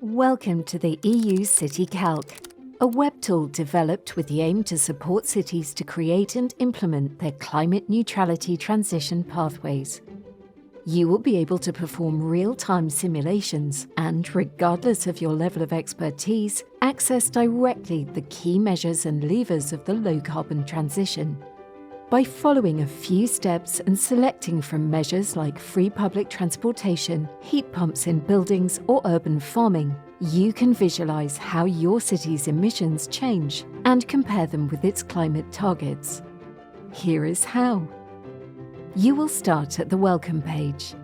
Welcome to the EU City Calc, a web tool developed with the aim to support cities to create and implement their climate neutrality transition pathways. You will be able to perform real-time simulations and, regardless of your level of expertise, access directly the key measures and levers of the low-carbon transition. By following a few steps and selecting from measures like free public transportation, heat pumps in buildings, or urban farming, you can visualize how your city's emissions change and compare them with its climate targets. Here is how. You will start at the Welcome page.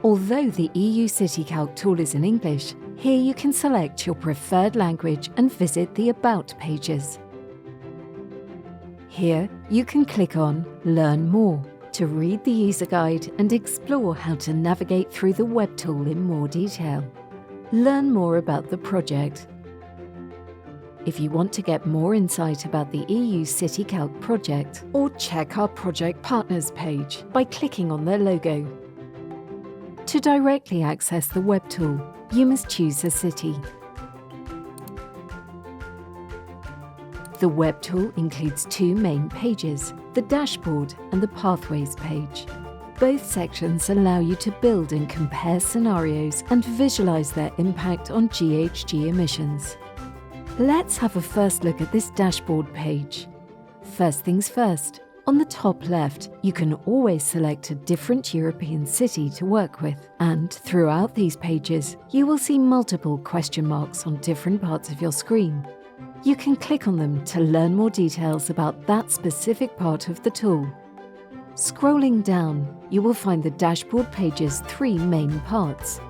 Although the EU City Calc tool is in English, here you can select your preferred language and visit the About pages. Here, you can click on Learn More to read the user guide and explore how to navigate through the web tool in more detail. Learn more about the project. If you want to get more insight about the EU City Calc project, or check our project partners page by clicking on their logo. To directly access the web tool, you must choose a city. The web tool includes two main pages, the dashboard and the pathways page. Both sections allow you to build and compare scenarios and visualize their impact on GHG emissions. Let's have a first look at this dashboard page. First things first, on the top left, you can always select a different European city to work with, and throughout these pages, you will see multiple question marks on different parts of your screen. You can click on them to learn more details about that specific part of the tool. Scrolling down, you will find the dashboard page's three main parts.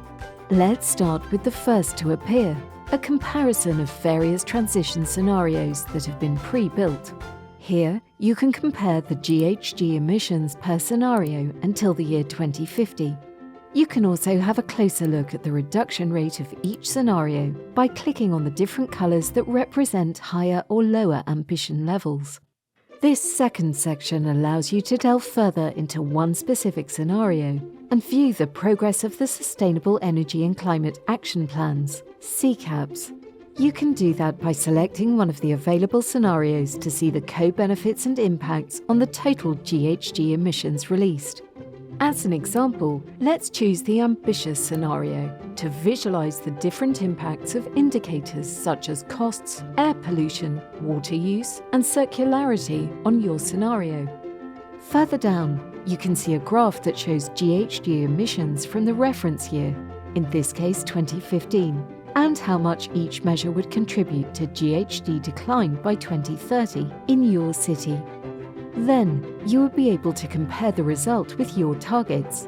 Let's start with the first to appear, a comparison of various transition scenarios that have been pre-built. Here, you can compare the GHG emissions per scenario until the year 2050. You can also have a closer look at the reduction rate of each scenario by clicking on the different colours that represent higher or lower ambition levels. This second section allows you to delve further into one specific scenario and view the progress of the Sustainable Energy and Climate Action Plans, SECAPs. You can do that by selecting one of the available scenarios to see the co-benefits and impacts on the total GHG emissions released. As an example, let's choose the ambitious scenario to visualize the different impacts of indicators such as costs, air pollution, water use, and circularity on your scenario. Further down, you can see a graph that shows GHG emissions from the reference year, in this case 2015, and how much each measure would contribute to GHG decline by 2030 in your city. Then, you will be able to compare the result with your targets.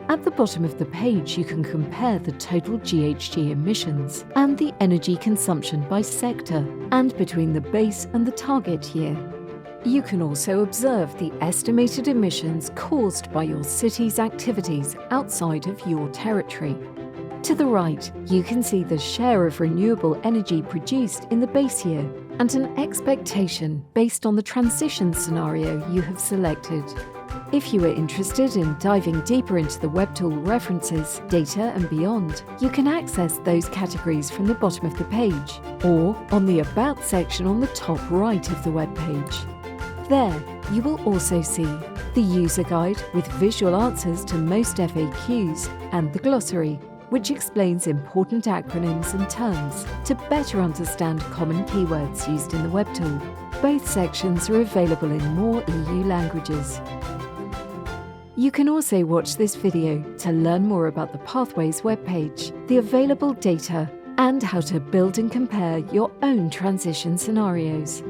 At the bottom of the page, you can compare the total GHG emissions and the energy consumption by sector and between the base and the target year. You can also observe the estimated emissions caused by your city's activities outside of your territory. To the right, you can see the share of renewable energy produced in the base year and an expectation based on the transition scenario you have selected. If you are interested in diving deeper into the web tool references, data and beyond, you can access those categories from the bottom of the page or on the About section on the top right of the web page. There, you will also see the user guide with visual answers to most FAQs and the glossary, which explains important acronyms and terms to better understand common keywords used in the web tool. Both sections are available in more EU languages. You can also watch this video to learn more about the Pathways webpage, the available data, and how to build and compare your own transition scenarios.